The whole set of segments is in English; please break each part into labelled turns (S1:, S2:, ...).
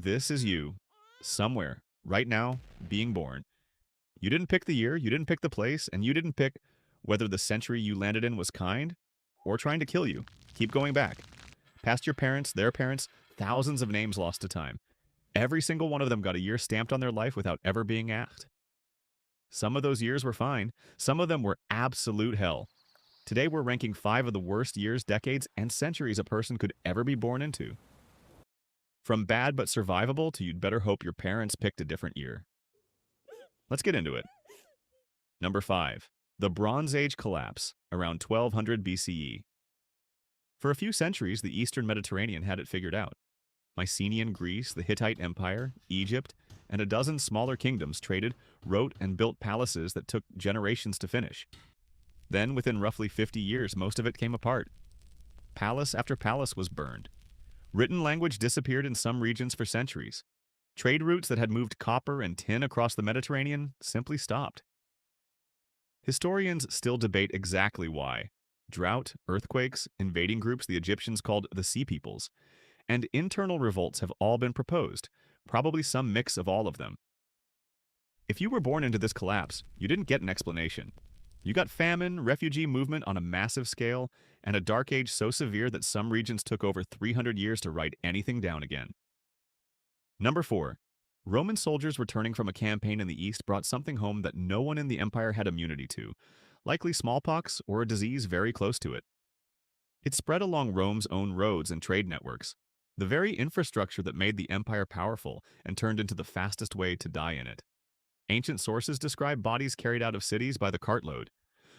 S1: This is you, somewhere, right now, being born. You didn't pick the year, you didn't pick the place, and you didn't pick whether the century you landed in was kind or trying to kill you. Keep going back. Past your parents, their parents, thousands of names lost to time. Every single one of them got a year stamped on their life without ever being asked. Some of those years were fine, some of them were absolute hell. Today we're ranking 5 of the worst years, decades, and centuries a person could ever be born into. From bad but survivable to you'd better hope your parents picked a different year. Let's get into it. Number 5. The Bronze Age collapse, around 1200 BCE. For a few centuries, the Eastern Mediterranean had it figured out. Mycenaean Greece, the Hittite Empire, Egypt, and a dozen smaller kingdoms traded, wrote, and built palaces that took generations to finish. Then, within roughly 50 years, most of it came apart. Palace after palace was burned. Written language disappeared in some regions for centuries. Trade routes that had moved copper and tin across the Mediterranean simply stopped. Historians still debate exactly why. Drought, earthquakes, invading groups the Egyptians called the Sea Peoples, and internal revolts have all been proposed, probably some mix of all of them. If you were born into this collapse, you didn't get an explanation. You got famine, refugee movement on a massive scale, and a dark age so severe that some regions took over 300 years to write anything down again. Number 4. Roman soldiers returning from a campaign in the East brought something home that no one in the empire had immunity to, likely smallpox or a disease very close to it. It spread along Rome's own roads and trade networks, the very infrastructure that made the empire powerful and turned into the fastest way to die in it. Ancient sources describe bodies carried out of cities by the cartload.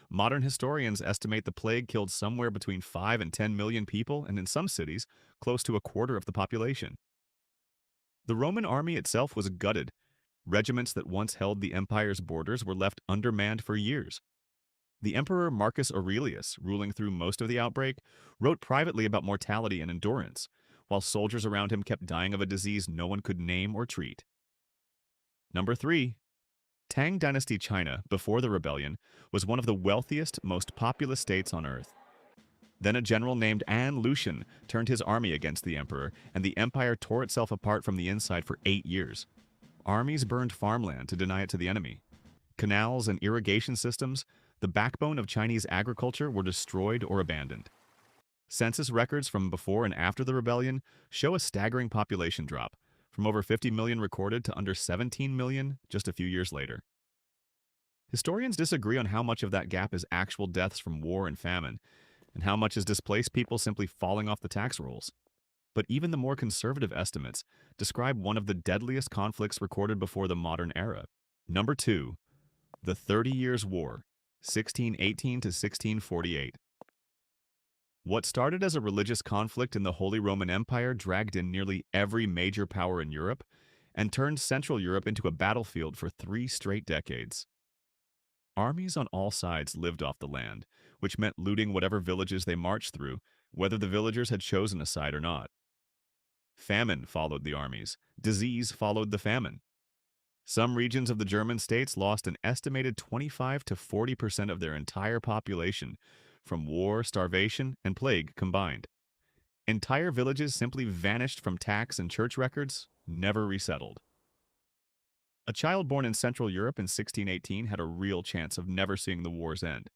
S1: Modern historians estimate the plague killed somewhere between 5 and 10 million people, and in some cities, close to a quarter of the population. The Roman army itself was gutted. Regiments that once held the empire's borders were left undermanned for years. The Emperor Marcus Aurelius, ruling through most of the outbreak, wrote privately about mortality and endurance, while soldiers around him kept dying of a disease no one could name or treat. Number 3. Tang Dynasty China, before the rebellion, was one of the wealthiest, most populous states on earth. Then a general named An Lushan turned his army against the emperor, and the empire tore itself apart from the inside for 8 years. Armies burned farmland to deny it to the enemy. Canals and irrigation systems, the backbone of Chinese agriculture, were destroyed or abandoned. Census records from before and after the rebellion show a staggering population drop, from over 50 million recorded to under 17 million just a few years later. Historians disagree on how much of that gap is actual deaths from war and famine, and how much is displaced people simply falling off the tax rolls. But even the more conservative estimates describe one of the deadliest conflicts recorded before the modern era. Number 2. The 30 Years' War, 1618 to 1648. What started as a religious conflict in the Holy Roman Empire dragged in nearly every major power in Europe and turned Central Europe into a battlefield for 3 straight decades. Armies on all sides lived off the land, which meant looting whatever villages they marched through, whether the villagers had chosen a side or not. Famine followed the armies. Disease followed the famine. Some regions of the German states lost an estimated 25 to 40% of their entire population from war, starvation, and plague combined. Entire villages simply vanished from tax and church records, never resettled. A child born in Central Europe in 1618 had a real chance of never seeing the war's end,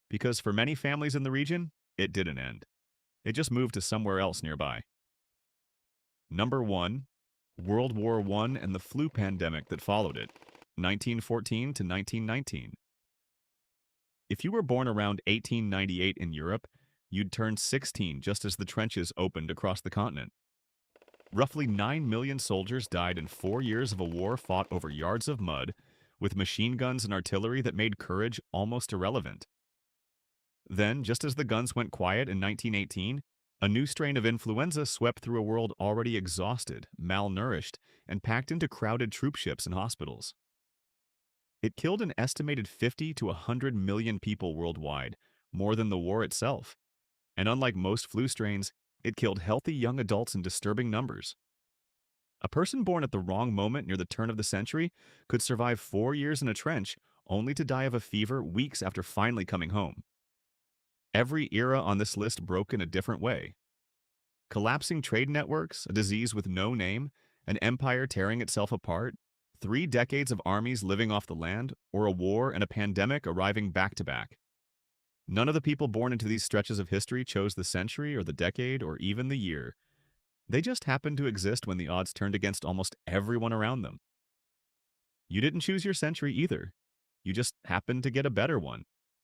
S1: because for many families in the region, it didn't end. It just moved to somewhere else nearby. Number 1. World War I and the flu pandemic that followed it, 1914 to 1919. If you were born around 1898 in Europe, you'd turn 16 just as the trenches opened across the continent. Roughly 9 million soldiers died in 4 years of a war fought over yards of mud, with machine guns and artillery that made courage almost irrelevant. Then, just as the guns went quiet in 1918, a new strain of influenza swept through a world already exhausted, malnourished, and packed into crowded troop ships and hospitals. It killed an estimated 50 to 100 million people worldwide, more than the war itself. And unlike most flu strains, it killed healthy young adults in disturbing numbers. A person born at the wrong moment near the turn of the century could survive 4 years in a trench only to die of a fever weeks after finally coming home. Every era on this list broke in a different way. Collapsing trade networks, a disease with no name, An empire tearing itself apart? 3 decades of armies living off the land? Or a war and a pandemic arriving back to back? None of the people born into these stretches of history chose the century or the decade or even the year. They just happened to exist when the odds turned against almost everyone around them. You didn't choose your century either. You just happened to get a better one.